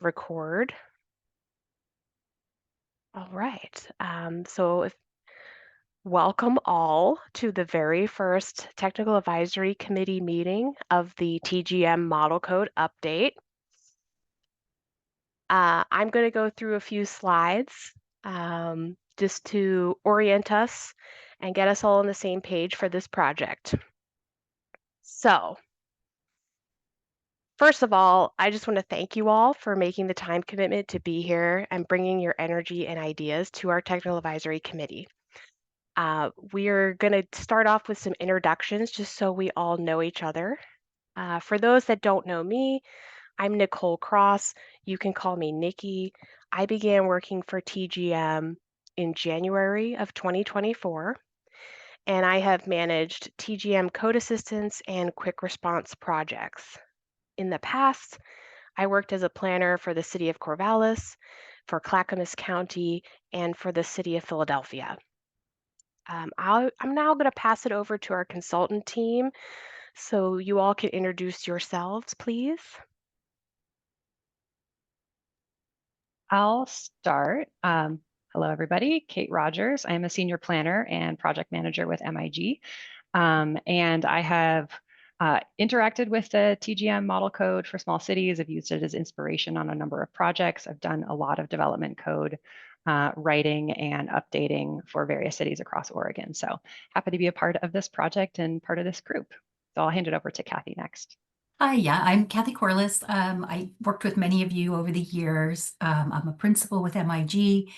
record. All right. Welcome all to the very first Technical Advisory Committee meeting of the TGM Model Code update. I'm going to go through a few slides just to orient us and get us all on the same page for this project. So, first of all, I just want to thank you all for making the time commitment to be here and bringing your energy and ideas to our Technical Advisory Committee. We're going to start off with some introductions just so we all know each other. For those that don't know me, I'm Nicole Cross. You can call me Nikki. I began working for TGM in January of 2024, and I have managed TGM code assistance and quick response projects. In the past, I worked as a planner for the city of Corvallis, for Clackamas County, and for the city of Philadelphia. I'm now going to pass it over to our consultant team so you all can introduce yourselves, please. I'll start. Hello, everybody. Kate Rogers. I am a senior planner and project manager with MIG. And I have interacted with the TGM model code for small cities. I've used it as inspiration on a number of projects. I've done a lot of development code writing and updating for various cities across Oregon. So happy to be a part of this project and part of this group. So I'll hand it over to Kathy next. Hi, yeah, I'm Kathy Corliss. I worked with many of you over the years. I'm a principal with MIG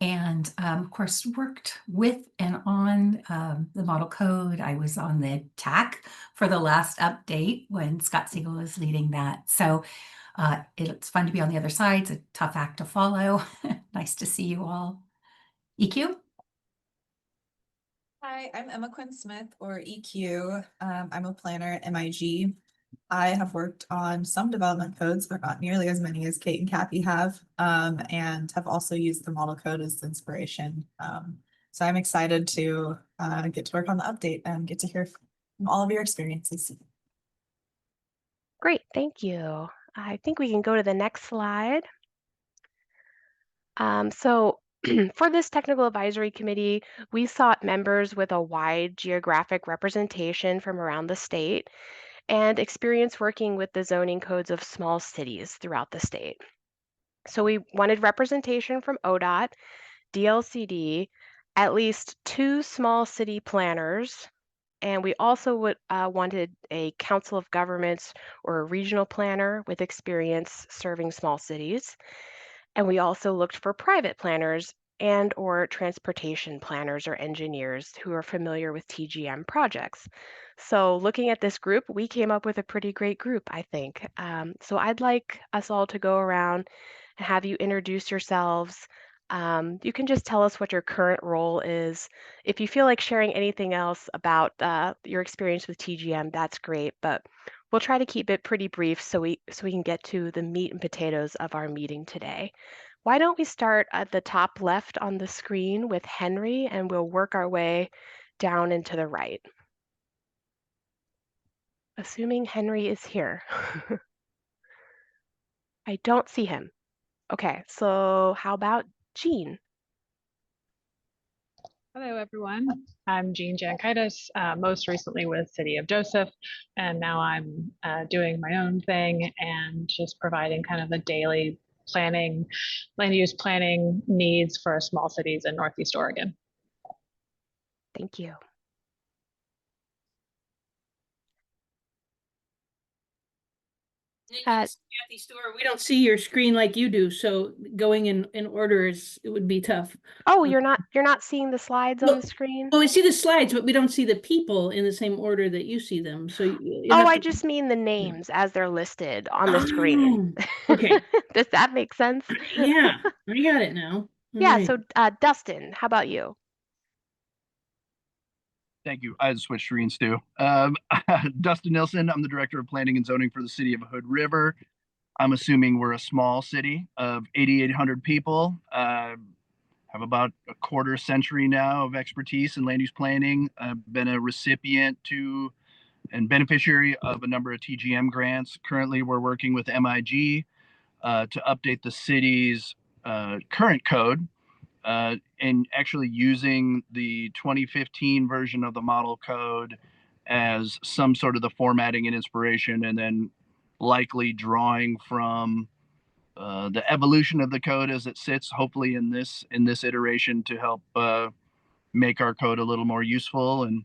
and, of course, worked with and on the model code. I was on the TAC for the last update when Scott Siegel was leading that. So it's fun to be on the other side. It's a tough act to follow. Nice to see you all. EQ? Hi, I'm Emma Quinn Smith, or EQ. I'm a planner at MIG. I have worked on some development codes, but not nearly as many as Kate and Kathy have, and have also used the model code as inspiration. So I'm excited to get to work on the update and get to hear from all of your experiences. Great, thank you. I think we can go to the next slide. For this technical advisory committee, we sought members with a wide geographic representation from around the state and experience working with the zoning codes of small cities throughout the state. So we wanted representation from ODOT, DLCD, at least 2 small city planners, and we also wanted a council of governments or a regional planner with experience serving small cities. And we also looked for private planners and or transportation planners or engineers who are familiar with TGM projects. So looking at this group, we came up with a pretty great group, I think. So I'd like us all to go around and have you introduce yourselves. You can just tell us what your current role is. If you feel like sharing anything else about your experience with TGM, that's great. But we'll try to keep it pretty brief so we can get to the meat and potatoes of our meeting today. Why don't we start at the top left on the screen with Henry, and we'll work our way down and to the right. Assuming Henry is here. I don't see him. Okay, so how about Jean? Hello, everyone. I'm Jean Jankaitis, most recently with City of Joseph, and now I'm doing my own thing and just providing kind of the daily planning, land use planning needs for small cities in Northeast Oregon. Thank you. Kathy Store, we don't see your screen like you do, so going in order it would be tough. Oh, you're not seeing the slides on the screen? Oh, we see the slides, but we don't see the people in the same order that you see them. So I just mean the names as they're listed on the screen. Okay. Does that make sense? Yeah, I got it now. Yeah, Right. so Dustin, how about you? Thank you. I had to switch screens too. Dustin Nilsson, I'm the Director of Planning and Zoning for the City of Hood River. I'm assuming we're a small city of 8,800 people. Have about a quarter century now of expertise in land use planning. I've been a recipient to and beneficiary of a number of TGM grants. Currently, we're working with MIG to update the city's current code, and actually using the 2015 version of the model code as some sort of the formatting and inspiration, and then likely drawing from the evolution of the code as it sits, hopefully in this iteration, to help make our code a little more useful and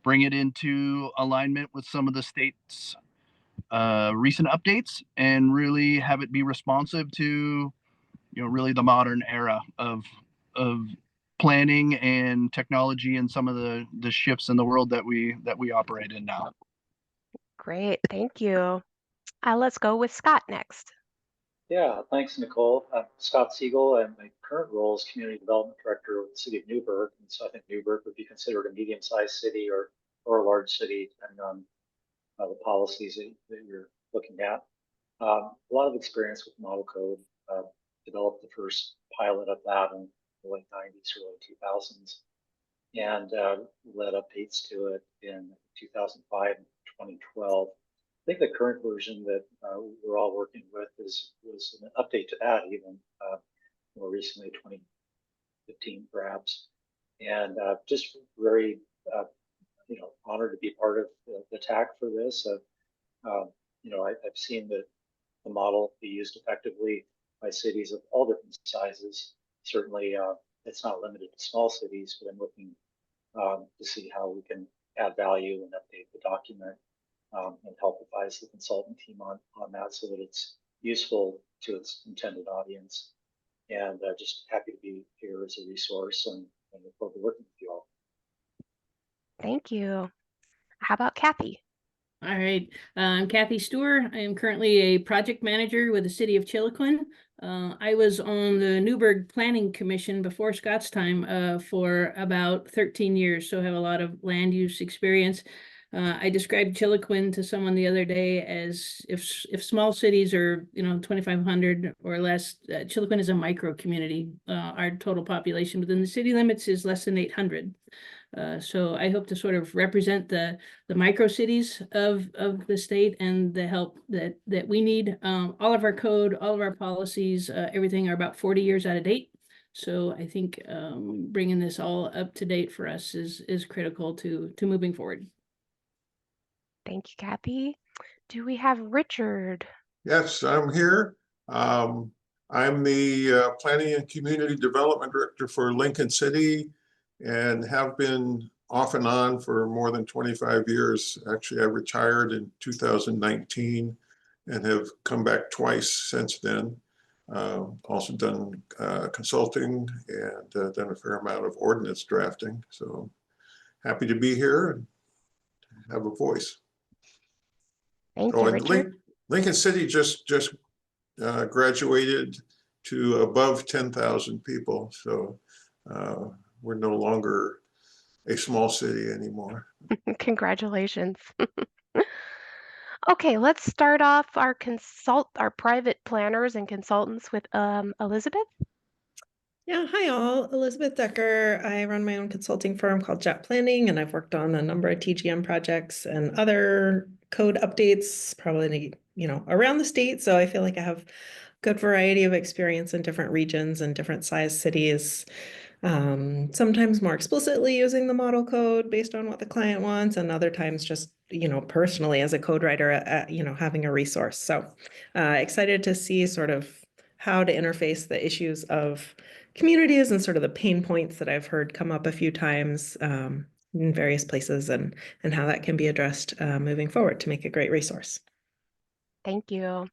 bring it into alignment with some of the state's recent updates, and really have it be responsive to, really the modern era of planning and technology and some of the shifts in the world that we operate in now. Great, thank you. Let's go with Scott next. Yeah, thanks, Nicole. I'm Scott Siegel, and my current role is Community Development Director with the City of Newburgh. And so I think Newburgh would be considered a medium-sized city or a large city, depending on the policies that you're looking at. A lot of experience with model code. Developed the first pilot of that in the late 90s, early 2000s, and led updates to it in 2005 and 2012. I think the current version that we're all working with was an update to that, even more recently, 2015 perhaps. And just very, honored to be part of the TAC for this. I've seen that the model be used effectively by cities of all different sizes. Certainly, it's not limited to small cities, but I'm looking to see how we can add value and update the document. And help advise the consultant team on that so that it's useful to its intended audience. And just happy to be here as a resource, and look forward to working with you all. Thank you. How about Kathy? All right, I'm Kathy Stewart. I am currently a project manager with the City of Chiloquin. I was on the Newburgh Planning Commission before Scott's time for about 13 years, so I have a lot of land use experience. I described Chiloquin to someone the other day as if small cities are 2,500 or less, Chiloquin is a micro community. Our total population within the city limits is less than 800. So I hope to sort of represent the micro cities of the state and the help that we need. All of our code, all of our policies, everything are about 40 years out of date. So I think bringing this all up to date for us is critical to moving forward. Thank you, Kathy. Do we have Richard? Yes, I'm here. I'm the Planning and Community Development Director for Lincoln City, and have been off and on for more than 25 years. Actually, I retired in 2019 and have come back twice since then. Also done consulting and done a fair amount of ordinance drafting. So happy to be here and have a voice. Thank you, Richard. Lincoln City just graduated to above 10,000 people. So we're no longer a small city anymore. Congratulations. Okay, let's start off our private planners and consultants with Elizabeth. Yeah, hi all. Elizabeth Decker. I run my own consulting firm called Jet Planning, and I've worked on a number of TGM projects and other code updates, probably around the state. So I feel like I have good variety of experience in different regions and different size cities. Sometimes more explicitly using the model code based on what the client wants, and other times just personally as a code writer, having a resource. So excited to see sort of how to interface the issues of communities and sort of the pain points that I've heard come up a few times in various places, and how that can be addressed moving forward to make a great resource. Thank you.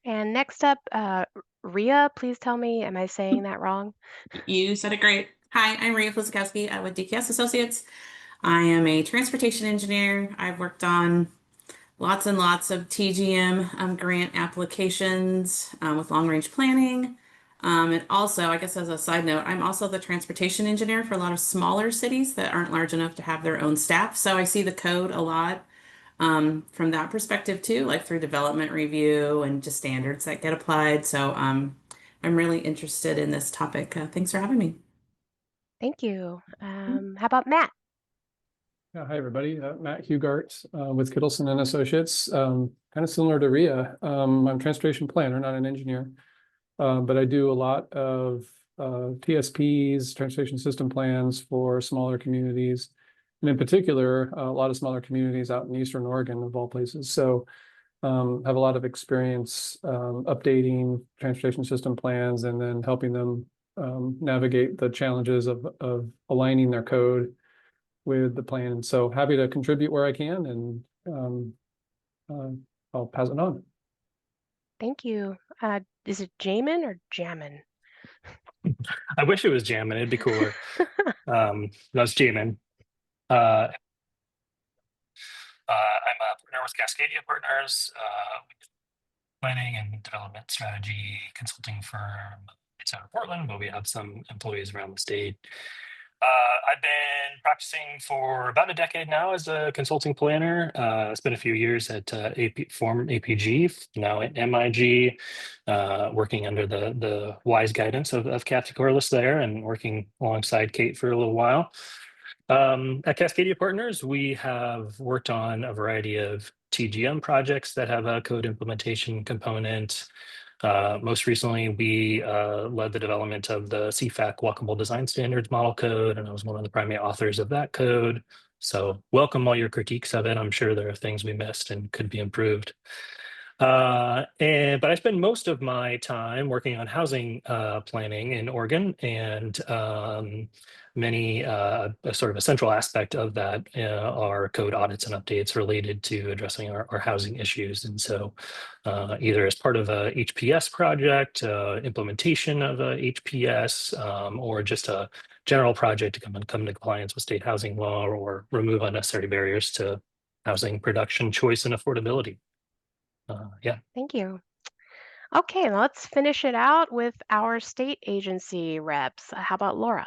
And next up, Ria, please tell me, am I saying that wrong? You said it great. Hi, I'm Ria Flizikowski with DKS Associates. I am a transportation engineer. I've worked on lots and lots of TGM grant applications with long-range planning. And also, I guess as a side note, I'm also the transportation engineer for a lot of smaller cities that aren't large enough to have their own staff. So I see the code a lot from that perspective too, like through development review and just standards that get applied. So I'm really interested in this topic. Thanks for having me. Thank you. How about Matt? Hi, everybody. Matt Hugart with Kittleson and Associates. kind of similar to Ria. I'm a transportation planner, not an engineer, but I do a lot of TSPs, transportation system plans for smaller communities, and in particular, a lot of smaller communities out in Eastern Oregon, of all places. So have a lot of experience updating transportation system plans and then helping them navigate the challenges of aligning their code with the plan. So happy to contribute where I can, and I'll pass it on. Thank you. Is it Jamin or Jamin? I wish it was Jamin. It'd be cooler. That's Jamin. I'm a partner with Cascadia Partners, planning and development strategy consulting firm. It's out of Portland, but we have some employees around the state. I've been practicing for about a decade now as a consulting planner. It's been a few years at former APG, now at MIG, working under the wise guidance of Kathy Corliss there, and working alongside Kate for a little while. At Cascadia Partners, we have worked on a variety of TGM projects that have a code implementation component. Most recently, we led the development of the CFAC Walkable Design Standards Model Code, and I was one of the primary authors of that code. So welcome all your critiques of it. I'm sure there are things we missed and could be improved. But I spend most of my time working on housing planning in Oregon, and many sort of a central aspect of that are code audits and updates related to addressing our housing issues. And so either as part of a HPS project, implementation of a HPS, or just a general project to come into compliance with state housing law or remove unnecessary barriers to housing production, choice, and affordability. Yeah. Thank you. Okay, let's finish it out with our state agency reps. How about Laura?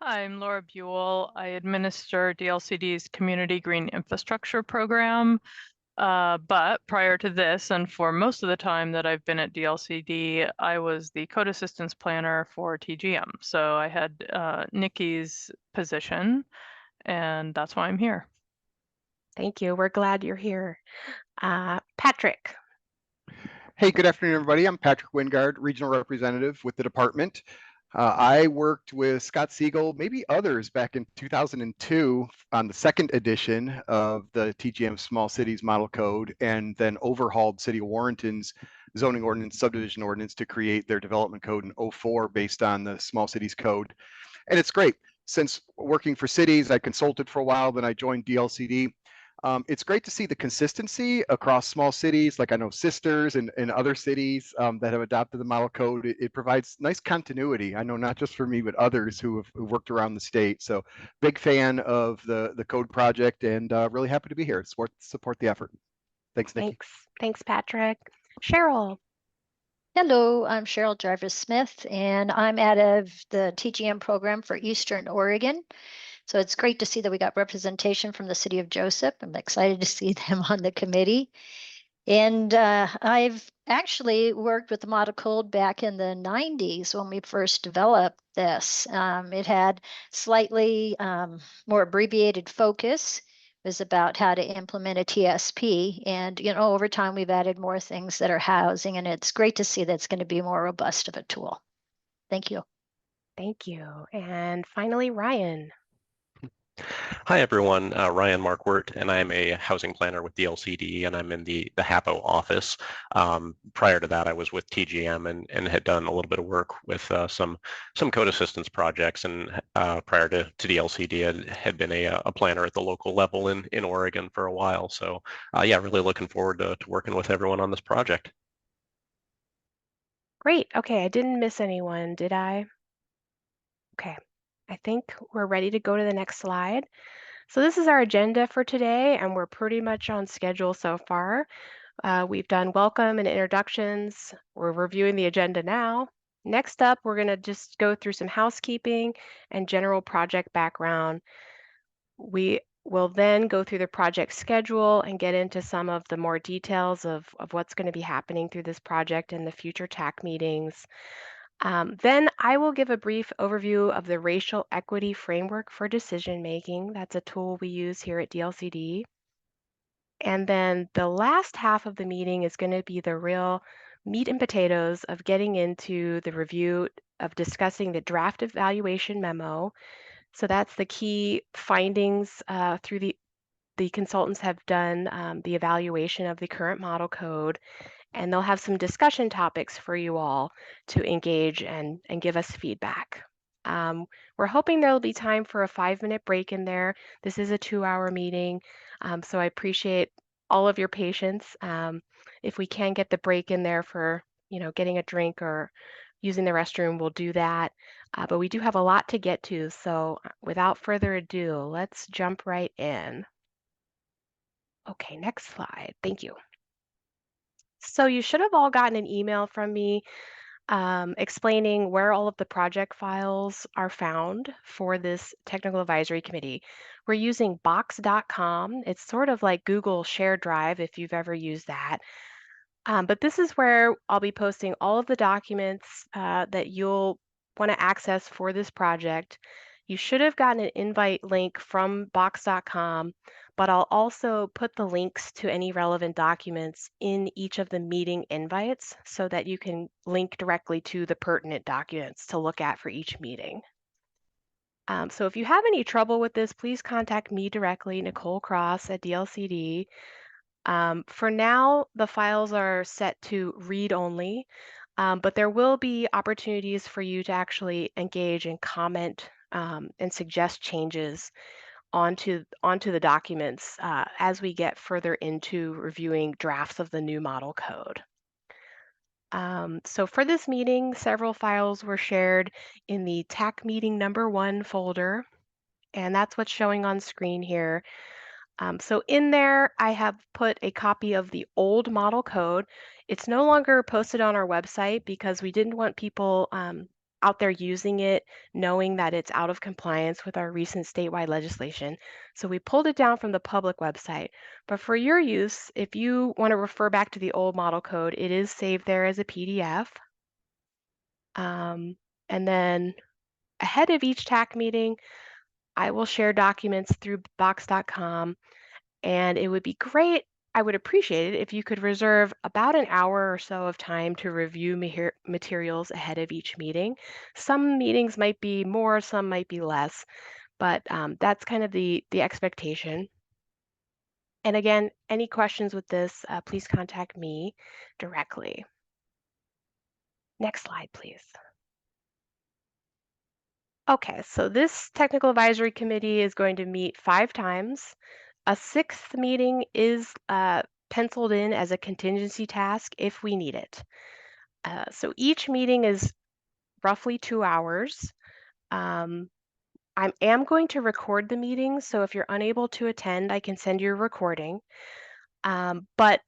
Hi, I'm Laura Buell. I administer DLCD's Community Green Infrastructure Program. But prior to this, and for most of the time that I've been at DLCD, I was the code assistance planner for TGM. So I had Nikki's position, and that's why I'm here. Thank you. We're glad you're here. Patrick. Hey, good afternoon, everybody. I'm Patrick Wingard, Regional Representative with the department. I worked with Scott Siegel, maybe others, back in 2002 on the second edition of the TGM Small Cities Model Code, and then overhauled City of Warrenton's zoning ordinance, subdivision ordinance to create their development code in 2004 based on the Small Cities Code. And it's great. Since working for cities, I consulted for a while, then I joined DLCD. It's great to see the consistency across small cities, like I know Sisters and other cities that have adopted the model code. It provides nice continuity. I know not just for me, but others who have worked around the state. So big fan of the code project, and really happy to be here to support the effort. Thanks, Nikki. Thanks, Patrick. Cheryl. Hello, I'm Cheryl Jarvis-Smith, and I'm out of the TGM program for Eastern Oregon. So it's great to see that we got representation from the city of Joseph. I'm excited to see them on the committee. And I've actually worked with the model code back in the 90s when we first developed this. It had slightly more abbreviated focus. It was about how to implement a TSP. And, you know, over time, we've added more things that are housing, and it's great to see that's going to be more robust of a tool. Thank you. Thank you. And finally, Ryan. Hi, everyone. Ryan Markwart, and I'm a housing planner with DLCD, and I'm in the HAPO office. Prior to that, I was with TGM and had done a little bit of work with some code assistance projects. And prior to DLCD, I had been a planner at the local level in Oregon for a while. So yeah, really looking forward to working with everyone on this project. Great. Okay, I didn't miss anyone, did I? Okay. I think we're ready to go to the next slide. So this is our agenda for today, and we're pretty much on schedule so far. We've done welcome and introductions. We're reviewing the agenda now. Next up, we're going to just go through some housekeeping and general project background. We will then go through the project schedule and get into some of the more details of what's going to be happening through this project and the future TAC meetings. Then I will give a brief overview of the Racial Equity Framework for Decision Making. That's a tool we use here at DLCD. And then the last half of the meeting is going to be the real meat and potatoes of getting into the review of discussing the draft evaluation memo. So that's the key findings through the consultants have done the evaluation of the current model code, and they'll have some discussion topics for you all to engage and give us feedback. We're hoping there'll be time for a 5-minute break in there. This is a 2-hour meeting, so I appreciate all of your patience. If we can get the break in there for, getting a drink or using the restroom, we'll do that. But we do have a lot to get to, so without further ado, let's jump right in. Okay, next slide. Thank you. So you should have all gotten an email from me explaining where all of the project files are found for this technical advisory committee. We're using box.com. It's sort of like Google Shared Drive if you've ever used that. But this is where I'll be posting all of the documents that you'll want to access for this project. You should have gotten an invite link from box.com, but I'll also put the links to any relevant documents in each of the meeting invites so that you can link directly to the pertinent documents to look at for each meeting. So if you have any trouble with this, please contact me directly, Nicole Cross at DLCD. For now, the files are set to read only, but there will be opportunities for you to actually engage and comment and suggest changes onto the documents as we get further into reviewing drafts of the new model code. So for this meeting, several files were shared in the TAC meeting #1 folder, and that's what's showing on screen here. So in there, I have put a copy of the old model code. It's no longer posted on our website because we didn't want people out there using it, knowing that it's out of compliance with our recent statewide legislation. So we pulled it down from the public website. But for your use, if you want to refer back to the old model code, it is saved there as a PDF. And then ahead of each TAC meeting, I will share documents through box.com. And it would be great, I would appreciate it if you could reserve about an hour or so of time to review materials ahead of each meeting. Some meetings might be more, some might be less, but that's kind of the expectation. And again, any questions with this, please contact me directly. Next slide, please. Okay, so this technical advisory committee is going to meet 5 times. A 6th meeting is penciled in as a contingency task if we need it. So each meeting is roughly 2 hours. I am going to record the meeting, so if you're unable to attend, I can send you a recording. But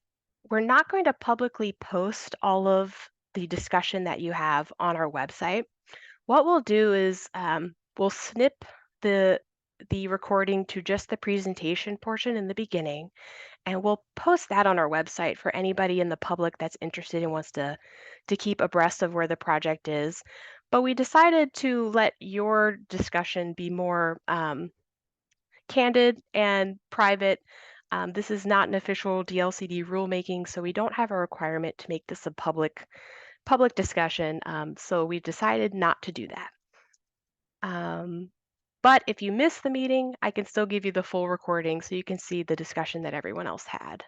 we're not going to publicly post all of the discussion that you have on our website. What we'll do is we'll snip the recording to just the presentation portion in the beginning, and we'll post that on our website for anybody in the public that's interested and wants to keep abreast of where the project is. But we decided to let your discussion be more candid and private. This is not an official DLCD rulemaking, so we don't have a requirement to make this a public discussion. So we've decided not to do that. But if you miss the meeting, I can still give you the full recording so you can see the discussion that everyone else had.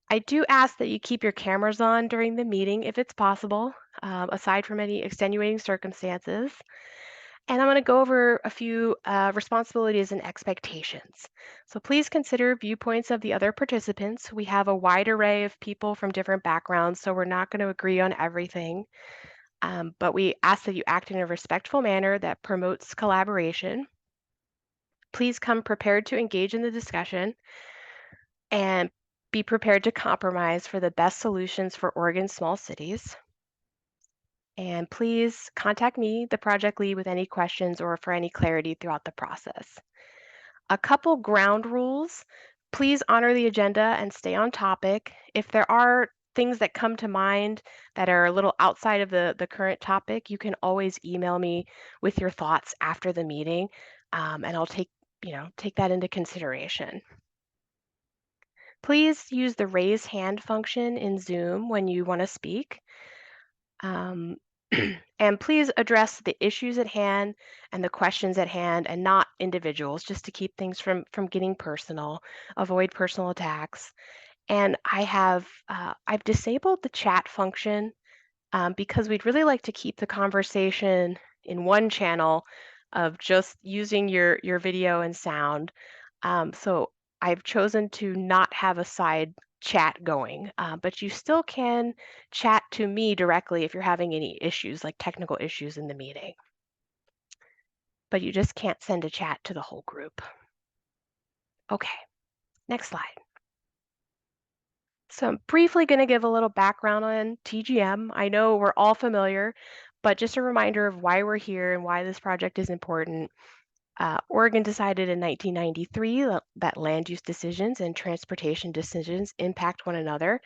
I do ask that you keep your cameras on during the meeting if it's possible, aside from any extenuating circumstances. And I'm going to go over a few responsibilities and expectations. So please consider viewpoints of the other participants. We have a wide array of people from different backgrounds, so we're not going to agree on everything. But we ask that you act in a respectful manner that promotes collaboration. Please come prepared to engage in the discussion and be prepared to compromise for the best solutions for Oregon's small cities. And please contact me, the project lead, with any questions or for any clarity throughout the process. A couple ground rules. Please honor the agenda and stay on topic. If there are things that come to mind that are a little outside of the current topic, you can always email me with your thoughts after the meeting, and I'll take that into consideration. Please use the raise hand function in Zoom when you want to speak. And please address the issues at hand and the questions at hand and not individuals, just to keep things from getting personal. Avoid personal attacks. And I've disabled the chat function because we'd really like to keep the conversation in one channel of just using your video and sound. So I've chosen to not have a side chat going, but you still can chat to me directly if you're having any issues, like technical issues in the meeting. But you just can't send a chat to the whole group. Okay, next slide. So I'm briefly going to give a little background on TGM. I know we're all familiar, but just a reminder of why we're here and why this project is important. Oregon decided in 1993 that land use decisions and transportation decisions impact one another,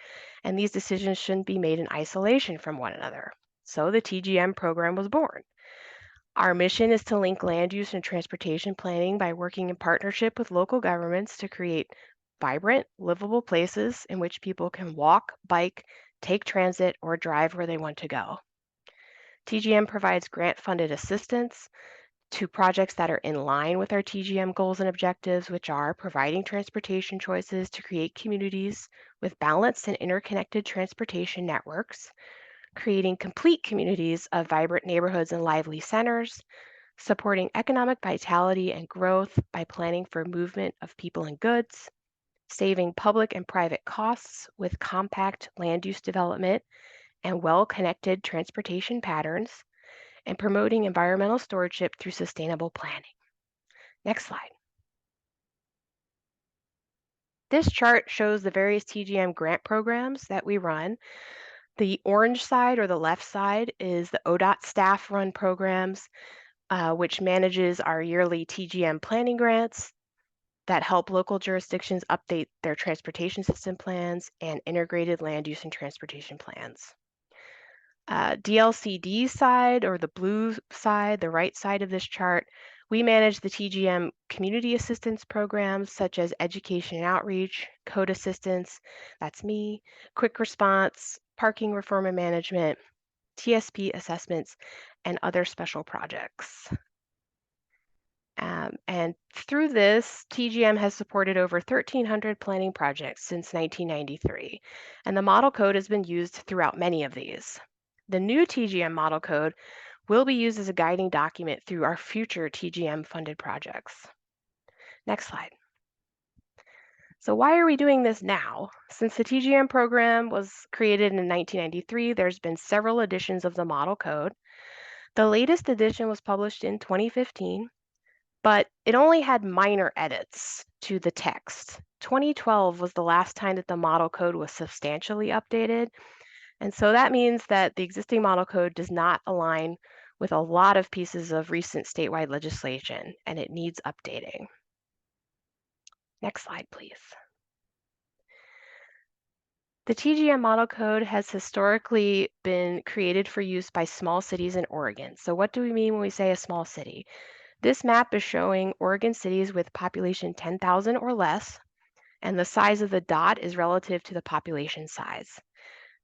and these decisions shouldn't be made in isolation from one another. So the TGM program was born. Our mission is to link land use and transportation planning by working in partnership with local governments to create vibrant, livable places in which people can walk, bike, take transit, or drive where they want to go. TGM provides grant-funded assistance to projects that are in line with our TGM goals and objectives, which are providing transportation choices to create communities with balanced and interconnected transportation networks, creating complete communities of vibrant neighborhoods and lively centers, supporting economic vitality and growth by planning for movement of people and goods, saving public and private costs with compact land use development and well-connected transportation patterns, and promoting environmental stewardship through sustainable planning. Next slide. This chart shows the various TGM grant programs that we run. The orange side, or the left side, is the ODOT staff-run programs, which manages our yearly TGM planning grants that help local jurisdictions update their transportation system plans and integrated land use and transportation plans. DLCD side, or the blue side, the right side of this chart, we manage the TGM community assistance programs such as education and outreach, code assistance, that's me, quick response, parking reform and management, TSP assessments, and other special projects. And through this, TGM has supported over 1,300 planning projects since 1993, and the model code has been used throughout many of these. The new TGM model code will be used as a guiding document through our future TGM-funded projects. Next slide. So why are we doing this now? Since the TGM program was created in 1993, there's been several editions of the model code. The latest edition was published in 2015, but it only had minor edits to the text. 2012 was the last time that the model code was substantially updated. And so that means that the existing model code does not align with a lot of pieces of recent statewide legislation, and it needs updating. Next slide, please. The TGM model code has historically been created for use by small cities in Oregon. So what do we mean when we say a small city? This map is showing Oregon cities with population 10,000 or less, and the size of the dot is relative to the population size.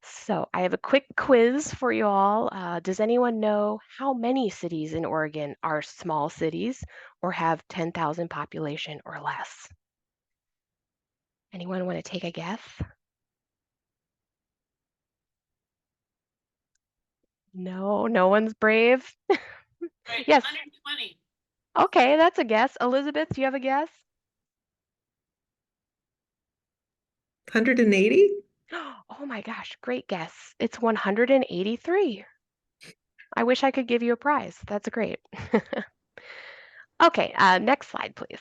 So I have a quick quiz for you all. Does anyone know how many cities in Oregon are small cities or have 10,000 population or less? Anyone want to take a guess? No, no one's brave. Right, Yes. 120. Okay, that's a guess. Elizabeth, do you have a guess? 180? Oh my gosh, great guess. It's 183. I wish I could give you a prize. That's great. Okay, next slide, please.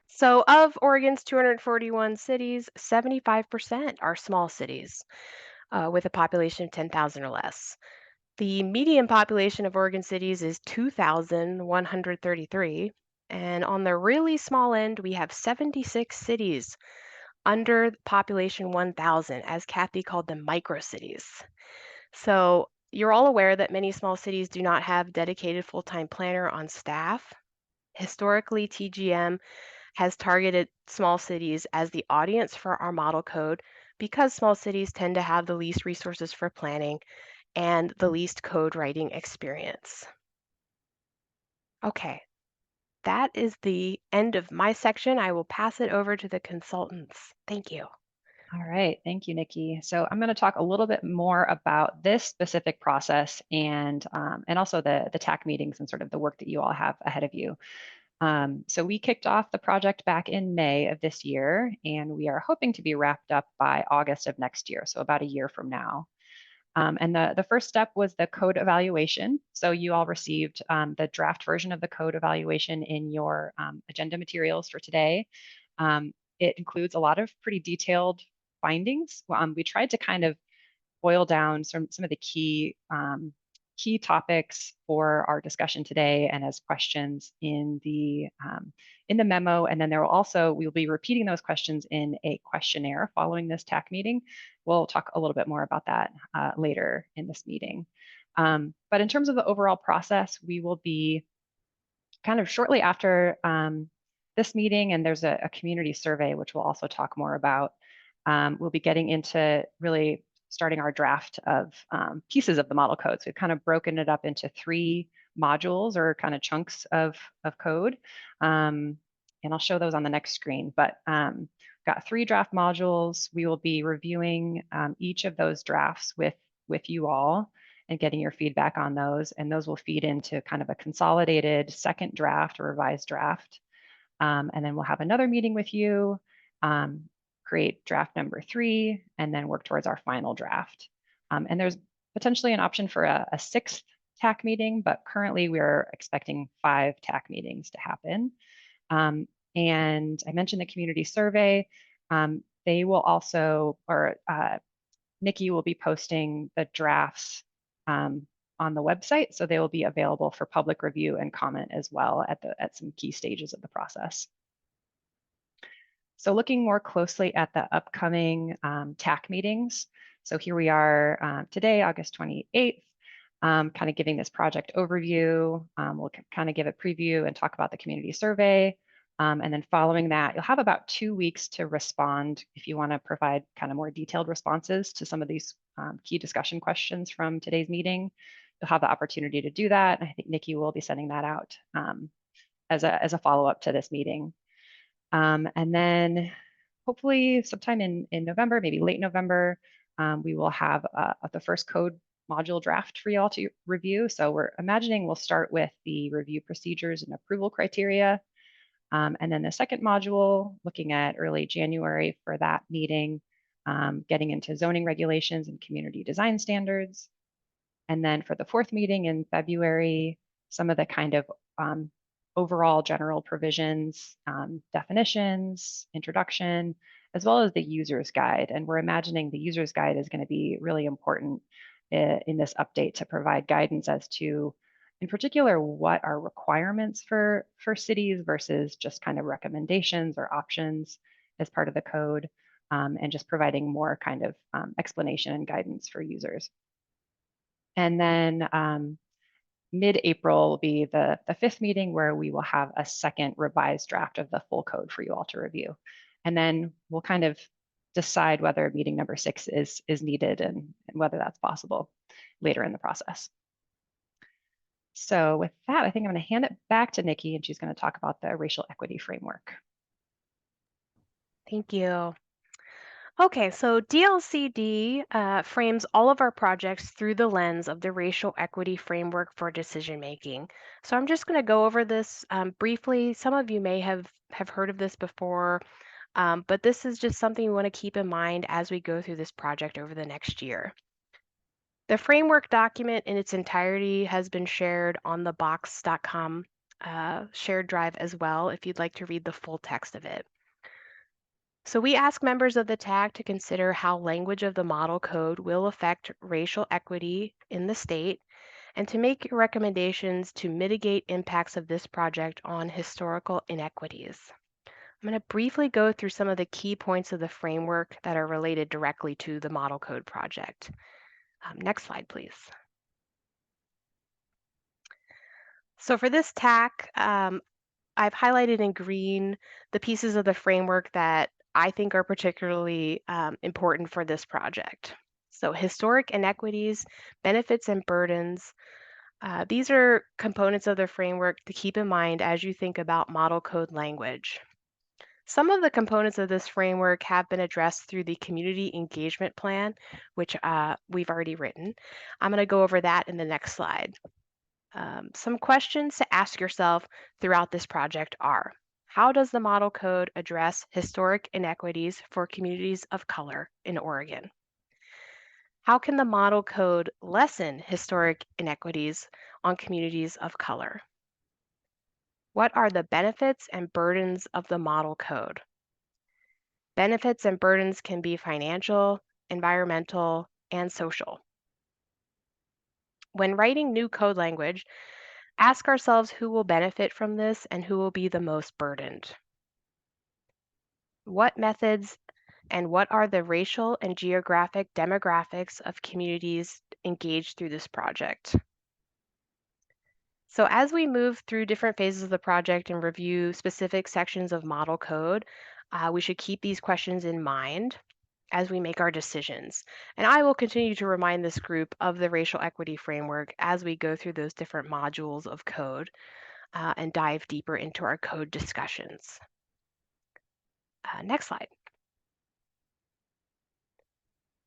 So of Oregon's 241 cities, 75% are small cities with a population of 10,000 or less. The median population of Oregon cities is 2,133. And on the really small end, we have 76 cities under population 1,000, as Kathy called them, micro-cities. So you're all aware that many small cities do not have dedicated full-time planner on staff. Historically, TGM has targeted small cities as the audience for our model code because small cities tend to have the least resources for planning and the least code writing experience. Okay, that is the end of my section. I will pass it over to the consultants. Thank you. All right, thank you, Nikki. So I'm going to talk a little bit more about this specific process and also the TAC meetings and sort of the work that you all have ahead of you. So we kicked off the project back in May of this year, and we are hoping to be wrapped up by August of next year, so about a year from now. And the first step was the code evaluation. So you all received the draft version of the code evaluation in your agenda materials for today. It includes a lot of pretty detailed findings. We tried to kind of boil down some of the key topics for our discussion today and as questions in the memo. And then we will be repeating those questions in a questionnaire following this TAC meeting. We'll talk a little bit more about that later in this meeting. But in terms of the overall process, we will be kind of shortly after this meeting, and there's a community survey, which we'll also talk more about. We'll be getting into really starting our draft of pieces of the model code. So we've kind of broken it up into 3 modules or kind of chunks of code. And I'll show those on the next screen, but got 3 draft modules. We will be reviewing each of those drafts with you all and getting your feedback on those. And those will feed into kind of a consolidated second draft or revised draft. And then we'll have another meeting with you, create draft number 3, and then work towards our final draft. And there's potentially an option for a 6th TAC meeting, but currently we're expecting 5 TAC meetings to happen. And I mentioned the community survey. They will also, Nikki will be posting the drafts on the website, so they will be available for public review and comment as well at some key stages of the process. So looking more closely at the upcoming TAC meetings. So here we are today, August 28th, kind of giving this project overview. We'll kind of give a preview and talk about the community survey. And then following that, you'll have about 2 weeks to respond if you want to provide kind of more detailed responses to some of these key discussion questions from today's meeting. You'll have the opportunity to do that. I think Nikki will be sending that out as a follow-up to this meeting. And then hopefully sometime in November, maybe late November, we will have the first code module draft for you all to review. So we're imagining we'll start with the review procedures and approval criteria. And then the second module, looking at early January for that meeting, getting into zoning regulations and community design standards. And then for the 4th meeting in February, some of the kind of overall general provisions, definitions, introduction, as well as the user's guide. And we're imagining the user's guide is going to be really important in this update to provide guidance as to, in particular, what are requirements for cities versus just kind of recommendations or options as part of the code, and just providing more kind of explanation and guidance for users. And then mid-April will be the 5th meeting where we will have a second revised draft of the full code for you all to review. And then we'll kind of decide whether meeting number 6 is needed and whether that's possible later in the process. So with that, I think I'm going to hand it back to Nikki, and she's going to talk about the racial equity framework. Thank you. Okay, so DLCD frames all of our projects through the lens of the racial equity framework for decision making. So I'm just going to go over this briefly. Some of you may have heard of this before, but this is just something you want to keep in mind as we go through this project over the next year. The framework document in its entirety has been shared on the box.com shared drive as well, if you'd like to read the full text of it. So we ask members of the TAC to consider how language of the model code will affect racial equity in the state and to make recommendations to mitigate impacts of this project on historical inequities. I'm going to briefly go through some of the key points of the framework that are related directly to the model code project. Next slide, please. So for this TAC, I've highlighted in green the pieces of the framework that I think are particularly important for this project. So historic inequities, benefits and burdens. These are components of the framework to keep in mind as you think about model code language. Some of the components of this framework have been addressed through the community engagement plan, which we've already written. I'm going to go over that in the next slide. Some questions to ask yourself throughout this project are, how does the model code address historic inequities for communities of color in Oregon? How can the model code lessen historic inequities on communities of color? What are the benefits and burdens of the model code? Benefits and burdens can be financial, environmental, and social. When writing new code language, ask ourselves who will benefit from this and who will be the most burdened. What methods and what are the racial and geographic demographics of communities engaged through this project? So as we move through different phases of the project and review specific sections of model code, we should keep these questions in mind as we make our decisions. And I will continue to remind this group of the racial equity framework as we go through those different modules of code and dive deeper into our code discussions. Next slide.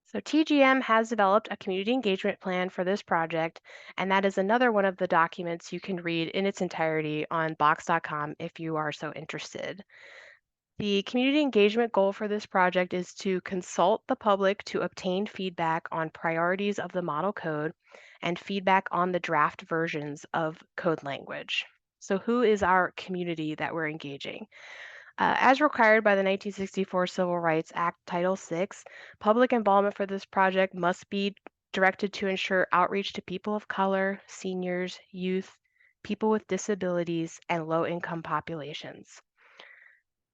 So TGM has developed a community engagement plan for this project, and that is another one of the documents you can read in its entirety on box.com if you are so interested. The community engagement goal for this project is to consult the public to obtain feedback on priorities of the model code and feedback on the draft versions of code language. So who is our community that we're engaging? As required by the 1964 Civil Rights Act Title VI, public involvement for this project must be directed to ensure outreach to people of color, seniors, youth, people with disabilities, and low-income populations.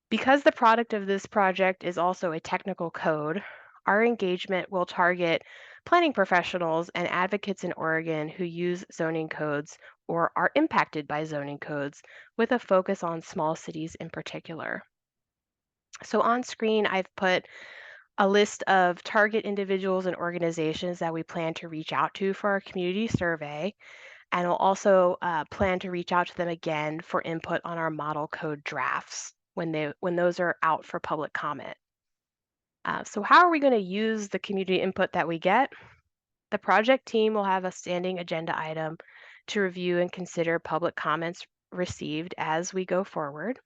Because the product of this project is also a technical code, our engagement will target planning professionals and advocates in Oregon who use zoning codes or are impacted by zoning codes, with a focus on small cities in particular. So on screen, I've put a list of target individuals and organizations that we plan to reach out to for our community survey, and we'll also plan to reach out to them again for input on our model code drafts when those are out for public comment. So how are we going to use the community input that we get? The project team will have a standing agenda item to review and consider public comments received as we go forward.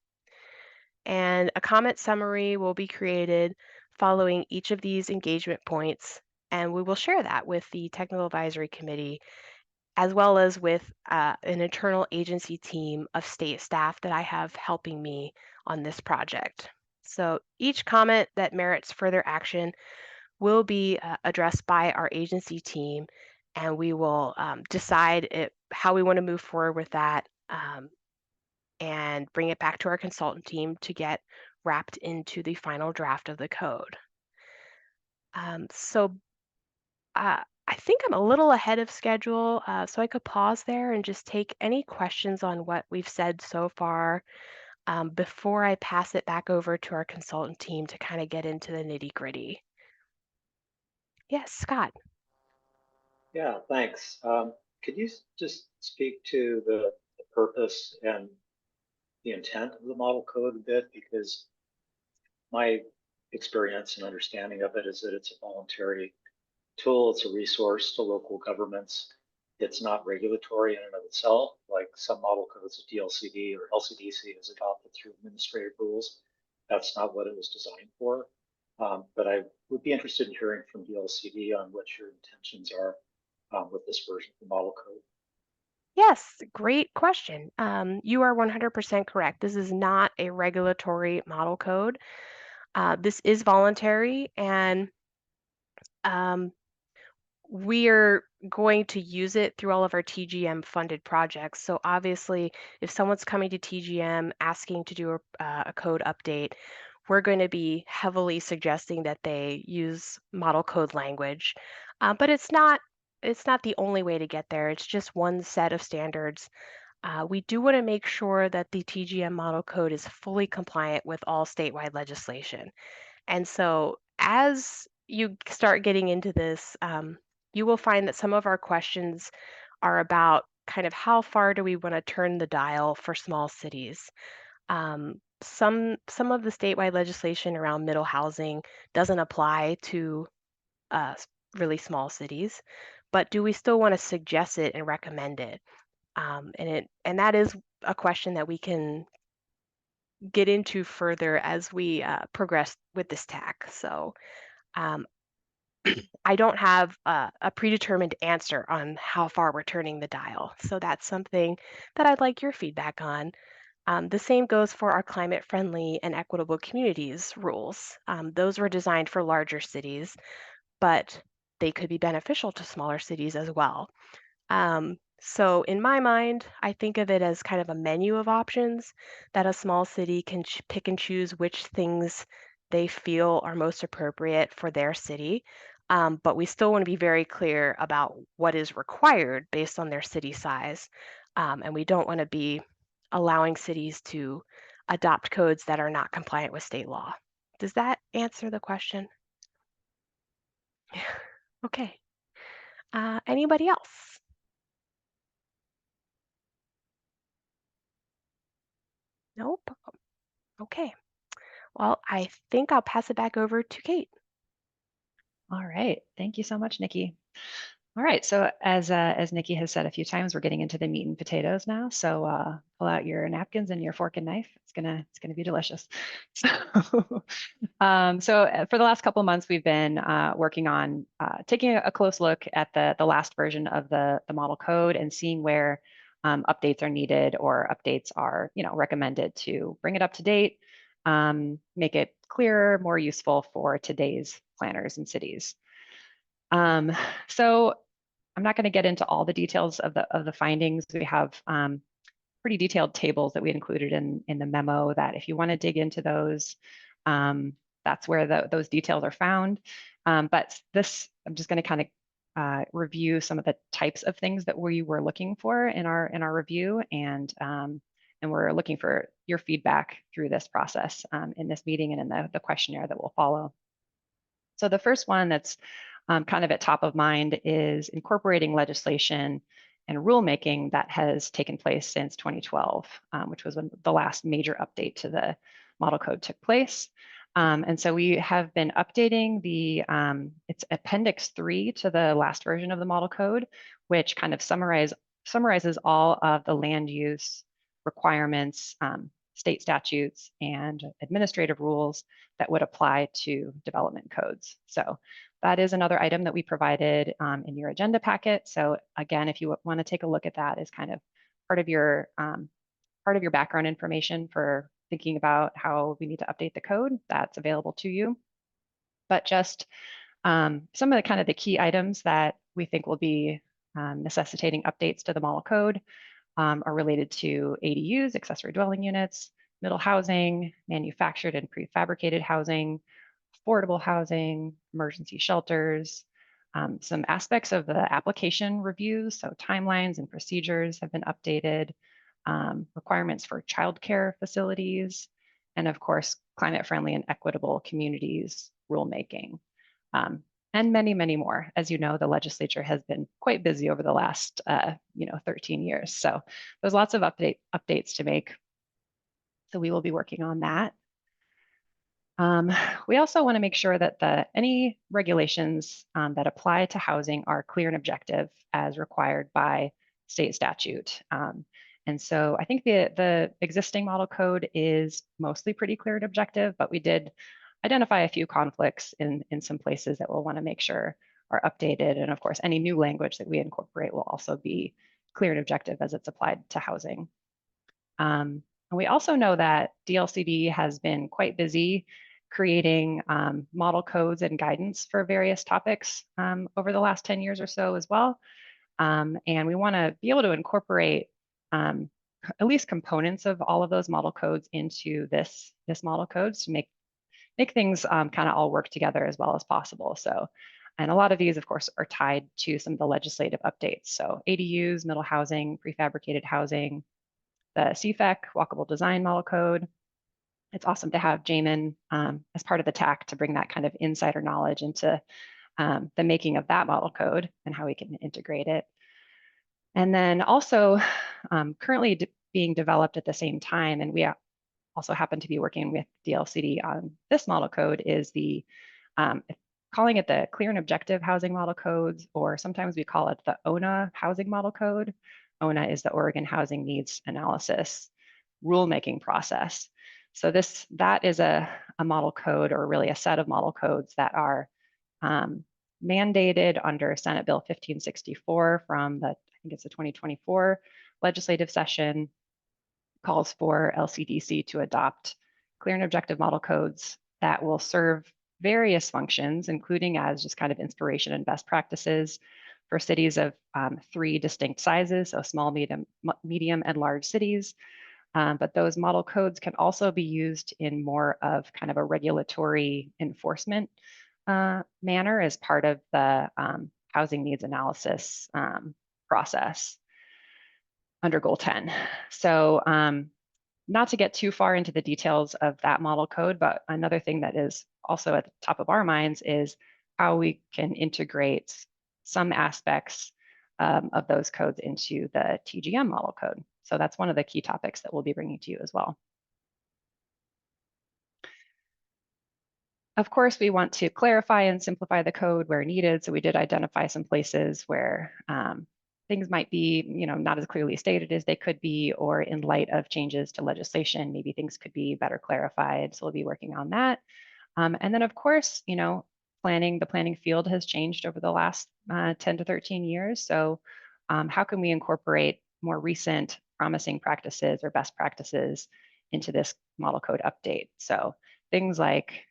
And a comment summary will be created following each of these engagement points, and we will share that with the Technical Advisory Committee, as well as with an internal agency team of state staff that I have helping me on this project. So each comment that merits further action will be addressed by our agency team, and we will decide how we want to move forward with that and bring it back to our consultant team to get wrapped into the final draft of the code. I think I'm a little ahead of schedule, so I could pause there and just take any questions on what we've said so far before I pass it back over to our consultant team to kind of get into the nitty-gritty. Yes, Scott. Yeah, thanks. Could you just speak to the purpose and the intent of the model code a bit? Because my experience and understanding of it is that it's a voluntary tool. It's a resource to local governments. It's not regulatory in and of itself, like some model codes of DLCD or LCDC is adopted through administrative rules. That's not what it was designed for. But I would be interested in hearing from DLCD on what your intentions are with this version of the model code. Yes, great question. You are 100% correct. This is not a regulatory model code. This is voluntary, and we're going to use it through all of our TGM funded projects. So obviously, if someone's coming to TGM asking to do a code update, we're going to be heavily suggesting that they use model code language. But it's not the only way to get there. It's just one set of standards We do want to make sure that the TGM model code is fully compliant with all statewide legislation. And so as you start getting into this, you will find that some of our questions are about kind of how far do we want to turn the dial for small cities. Some of the statewide legislation around middle housing doesn't apply to really small cities, but do we still want to suggest it and recommend it? And that is a question that we can get into further as we progress with this TAC. So um, I don't have a predetermined answer on how far we're turning the dial. So that's something that I'd like your feedback on. The same goes for our climate-friendly and equitable communities rules. Those were designed for larger cities, but they could be beneficial to smaller cities as well. So in my mind, I think of it as kind of a menu of options that a small city can pick and choose which things they feel are most appropriate for their city. But we still want to be very clear about what is required based on their city size. And we don't want to be allowing cities to adopt codes that are not compliant with state law. Does that answer the question? Okay. Anybody else? Nope. Okay. Well, I think I'll pass it back over to Kate. All right. Thank you so much, Nikki. All right. So as Nikki has said a few times, we're getting into the meat and potatoes now. So pull out your napkins and your fork and knife. It's gonna be delicious. So for the last couple of months, we've been working on taking a close look at the last version of the model code and seeing where updates are needed or updates are recommended to bring it up to date, make it clearer, more useful for today's planners and cities. So I'm not going to get into all the details of the findings. We have pretty detailed tables that we included in the memo that if you want to dig into those, that's where those details are found. But this, I'm just going to kind of review some of the types of things that we were looking for in our review, and we're looking for your feedback through this process in this meeting and in the questionnaire that will follow. So the first one that's kind of at top of mind is incorporating legislation and rulemaking that has taken place since 2012, which was when the last major update to the model code took place. And so we have been updating it's Appendix 3 to the last version of the model code, which kind of summarizes all of the land use requirements, state statutes, and administrative rules that would apply to development codes. So that is another item that we provided in your agenda packet. So again, if you want to take a look at that as kind of part of your background information for thinking about how we need to update the code, that's available to you. But just some of the kind of the key items that we think will be necessitating updates to the model code are related to ADUs, accessory dwelling units, middle housing, manufactured and prefabricated housing, affordable housing, emergency shelters. Some aspects of the application reviews, so timelines and procedures have been updated, requirements for childcare facilities, and of course, climate-friendly and equitable communities rulemaking, and many, many more. As you know, the legislature has been quite busy over the last 13 years. So there's lots of updates to make. So we will be working on that. We also want to make sure that any regulations that apply to housing are clear and objective as required by state statute. And so I think the existing model code is mostly pretty clear and objective, but we did identify a few conflicts in some places that we'll want to make sure are updated. And of course, any new language that we incorporate will also be clear and objective as it's applied to housing. And we also know that DLCD has been quite busy creating model codes and guidance for various topics over the last 10 years or so as well. And we want to be able to incorporate at least components of all of those model codes into this model codes to make things kind of all work together as well as possible. So, and a lot of these, of course, are tied to some of the legislative updates. So ADUs, middle housing, prefabricated housing, the CFEC Walkable Design Model Code. It's awesome to have Jamin as part of the TAC to bring that kind of insider knowledge into the making of that model code and how we can integrate it. And then also currently being developed at the same time, and we also happen to be working with DLCD on this model code, is the calling it the Clear and Objective Housing Model Codes, or sometimes we call it the ONA Housing Model Code. ONA is the Oregon Housing Needs Analysis rulemaking process. So that is a model code, or really a set of model codes that are mandated under Senate Bill 1564 from the, I think it's the 2024 legislative session, calls for LCDC to adopt clear and objective model codes that will serve various functions, including as just kind of inspiration and best practices for cities of 3 distinct sizes, so small, medium, and large cities. But those model codes can also be used in more of kind of a regulatory enforcement manner as part of the housing needs analysis process under Goal 10. So not to get too far into the details of that model code, but another thing that is also at the top of our minds is how we can integrate some aspects of those codes into the TGM model code. So that's one of the key topics that we'll be bringing to you as well. Of course, we want to clarify and simplify the code where needed. So we did identify some places where things might be, not as clearly stated as they could be, or in light of changes to legislation, maybe things could be better clarified. So we'll be working on that. And then of course, the planning field has changed over the last 10 to 13 years. So how can we incorporate more recent promising practices or best practices into this model code update? So things like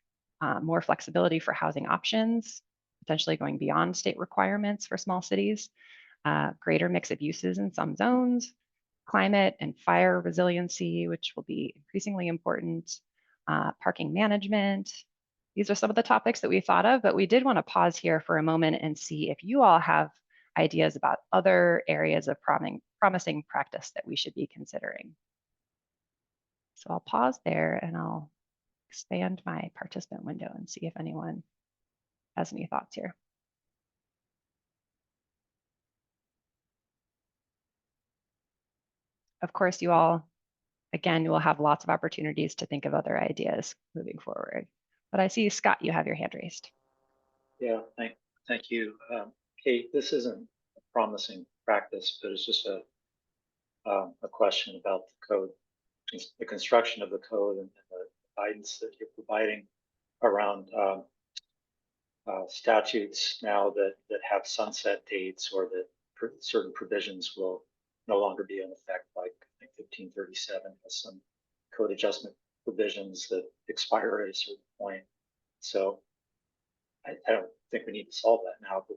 more flexibility for housing options, potentially going beyond state requirements for small cities, greater mix of uses in some zones, climate and fire resiliency, which will be increasingly important, parking management. These are some of the topics that we thought of, but we did want to pause here for a moment and see if you all have ideas about other areas of promising practice that we should be considering. So I'll pause there and I'll expand my participant window and see if anyone has any thoughts here. Of course, you all, again, you will have lots of opportunities to think of other ideas moving forward. But I see, Scott, you have your hand raised. Yeah, thank you. Kate, this isn't a promising practice, but it's just a question about the code, the construction of the code and the guidance that you're providing around statutes now that have sunset dates, or that certain provisions will no longer be in effect, like I think 1537 has some code adjustment provisions that expire at a certain point. So I don't think we need to solve that now, but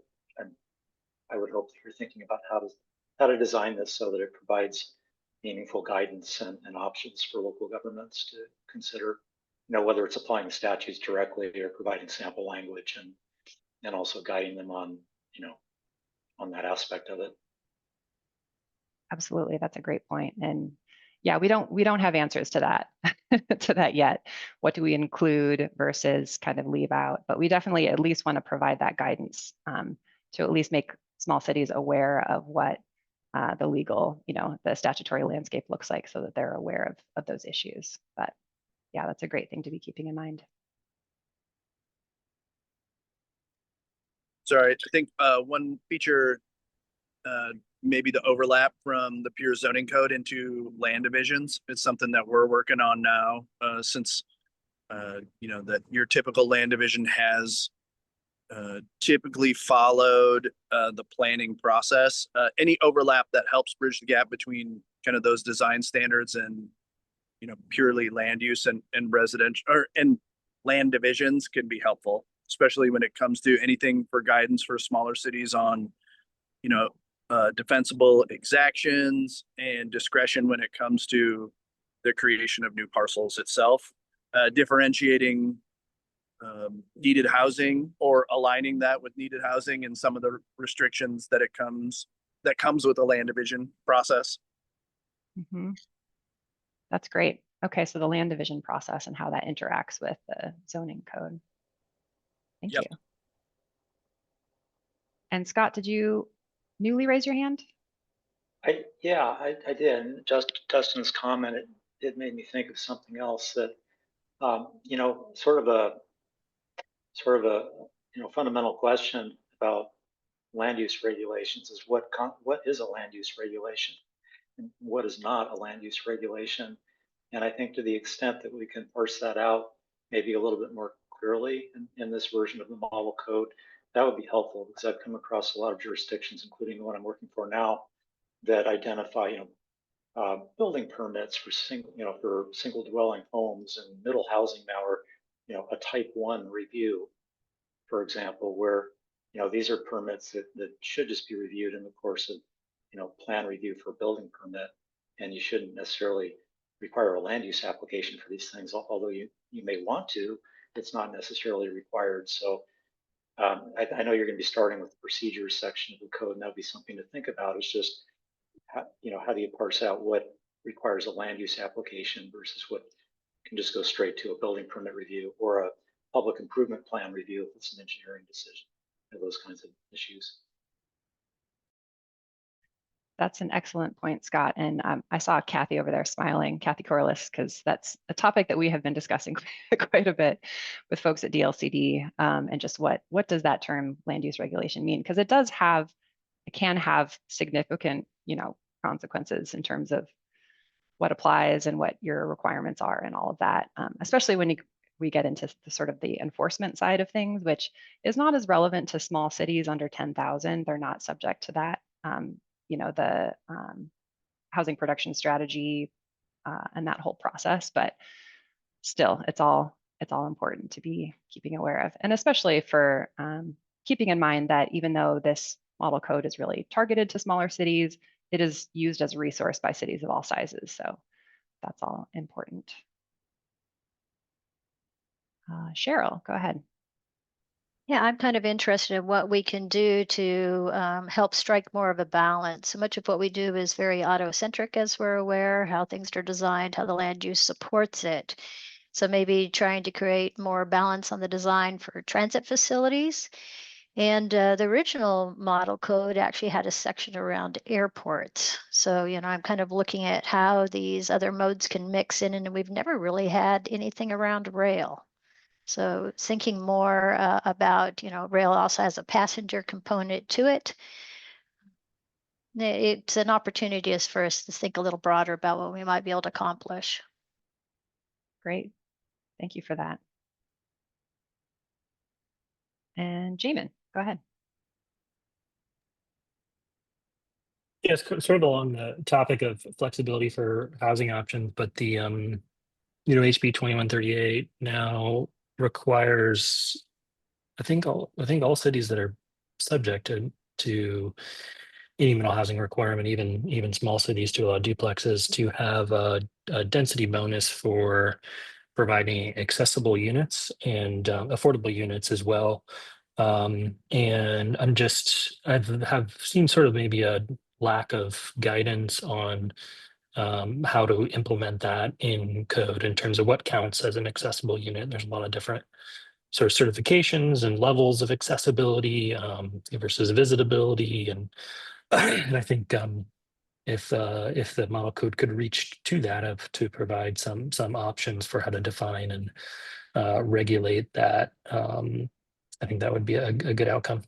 I would hope that you're thinking about how to design this so that it provides meaningful guidance and options for local governments to consider, whether it's applying the statutes directly or providing sample language and also guiding them on, on that aspect of it. Absolutely, that's a great point. And yeah, we don't have answers to that to that yet. What do we include versus kind of leave out? But we definitely at least want to provide that guidance to at least make small cities aware of what the legal, the statutory landscape looks like, so that they're aware of those issues. But yeah, that's a great thing to be keeping in mind. Sorry, I think one feature, maybe the overlap from the pure zoning code into land divisions. It's something that we're working on now, since that your typical land division has typically followed the planning process. Any overlap that helps bridge the gap between kind of those design standards and purely land use and residential and land divisions can be helpful, especially when it comes to anything for guidance for smaller cities on defensible exactions and discretion when it comes to the creation of new parcels itself, differentiating needed housing or aligning that with needed housing and some of the restrictions that comes with the land division process. Mm-hmm. That's great. Okay, so the land division process and how that interacts with the zoning code. Thank you. And Scott, did you newly raise your hand? I did. And Dustin's comment, it made me think of something else that, you know, sort of a fundamental question about land use regulations is what is a land use regulation and what is not a land use regulation. And I think to the extent that we can parse that out maybe a little bit more clearly in this version of the model code, that would be helpful, because I've come across a lot of jurisdictions, including the one I'm working for now, that identify, building permits for single dwelling homes and middle housing now are, a type 1 review, for example, where, these are permits that should just be reviewed in the course of, plan review for a building permit, and you shouldn't necessarily require a land use application for these things, although you may want to. It's not necessarily required. So I know you're going to be starting with the procedures section of the code, and that would be something to think about. It's just, how do you parse out what requires a land use application versus what can just go straight to a building permit review or a public improvement plan review if it's an engineering decision, and those kinds of issues. That's an excellent point, Scott. And I saw Kathy over there smiling, Kathy Corliss, because that's a topic that we have been discussing quite a bit with folks at DLCD, and just what does that term land use regulation mean? Because it can have significant, consequences in terms of what applies and what your requirements are and all of that, especially when we get into sort of the enforcement side of things, which is not as relevant to small cities under 10,000. They're not subject to that. The housing production strategy and that whole process, but still, it's all important to be keeping aware of, and especially for keeping in mind that even though this model code is really targeted to smaller cities, it is used as a resource by cities of all sizes. So that's all important. Cheryl, go ahead. Yeah, I'm kind of interested in what we can do to help strike more of a balance. So much of what we do is very auto-centric, as we're aware, how things are designed, how the land use supports it. So maybe trying to create more balance on the design for transit facilities. And the original model code actually had a section around airports. So, I'm kind of looking at how these other modes can mix in, and we've never really had anything around rail. So thinking more about, rail also has a passenger component to it. It's an opportunity for us to think a little broader about what we might be able to accomplish. Great. Thank you for that. And Jamin, go ahead. Yes, sort of along the topic of flexibility for housing options, but the HB 2138 now requires, I think all cities that are subject to any middle housing requirement, even small cities to allow duplexes, to have a density bonus for providing accessible units and affordable units as well. And I've seen sort of maybe a lack of guidance on how to implement that in code in terms of what counts as an accessible unit. There's a lot of different sort of certifications and levels of accessibility versus visitability, and and I think if the model code could reach to that, to provide some options for how to define and regulate that, I think that would be a good outcome.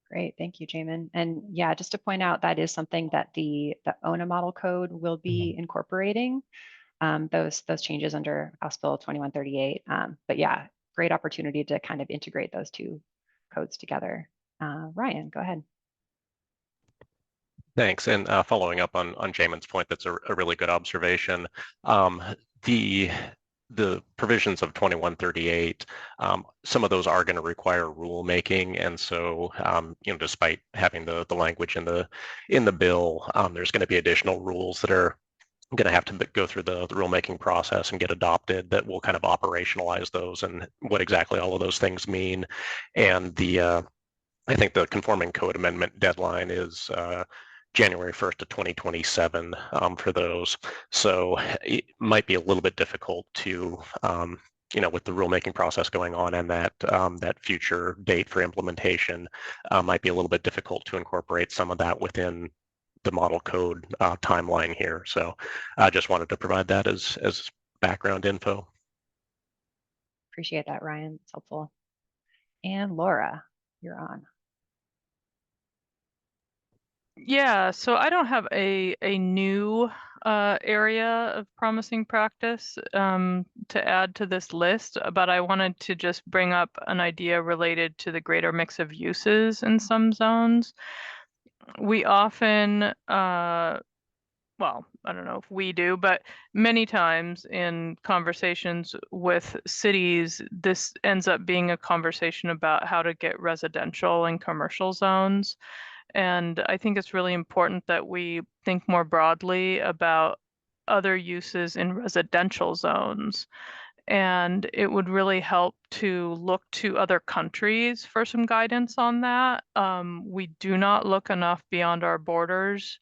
Great, thank you, Jamin. And yeah, just to point out, that is something that the ONA model code will be incorporating, those changes under House Bill 2138. But yeah, great opportunity to kind of integrate those two codes together. Ryan, go ahead. Thanks. And following up on Jamin's point, that's a really good observation. The provisions of 2138, some of those are going to require rulemaking, and so despite having the language in the bill, there's going to be additional rules that are going to have to go through the rulemaking process and get adopted that will kind of operationalize those and what exactly all of those things mean. And I think the conforming code amendment deadline is January 1st of 2027 for those. So it might be a little bit difficult to, with the rulemaking process going on and that future date for implementation might be a little bit difficult to incorporate some of that within the model code timeline here. So I just wanted to provide that as background info. Appreciate that, Ryan. It's helpful. And Laura, you're on. Yeah, so I don't have a new area of promising practice to add to this list, but I wanted to just bring up an idea related to the greater mix of uses in some zones. We often, well, I don't know if we do, but many times in conversations with cities, this ends up being a conversation about how to get residential and commercial zones. And I think it's really important that we think more broadly about other uses in residential zones. And it would really help to look to other countries for some guidance on that. We do not look enough beyond our borders,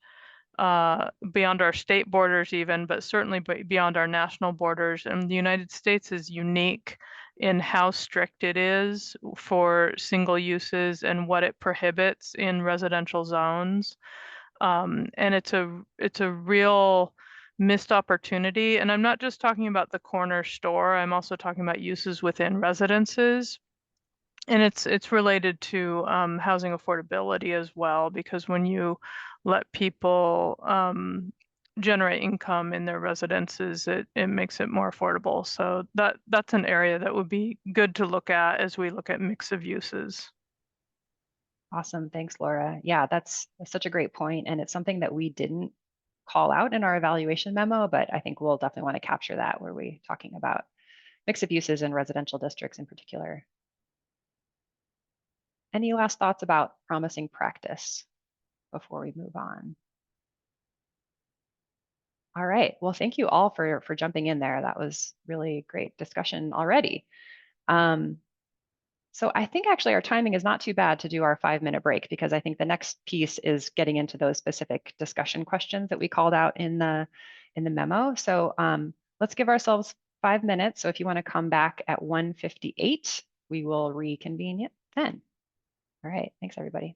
beyond our state borders even, but certainly beyond our national borders. And the United States is unique in how strict it is for single uses and what it prohibits in residential zones. And it's a real missed opportunity. And I'm not just talking about the corner store, I'm also talking about uses within residences. And it's related to housing affordability as well, because when you let people generate income in their residences, it makes it more affordable. So that's an area that would be good to look at as we look at mix of uses. Awesome. Thanks, Laura. Yeah, that's such a great point. And it's something that we didn't call out in our evaluation memo, but I think we'll definitely want to capture that where we're talking about mix of uses in residential districts in particular. Any last thoughts about promising practice before we move on? All right. Well, thank you all for jumping in there. That was really great discussion already. So I think actually our timing is not too bad to do our 5-minute break, because I think the next piece is getting into those specific discussion questions that we called out in the memo. So let's give ourselves 5 minutes. So if you want to come back at 1:58, we will reconvene it then. All right. Thanks, everybody.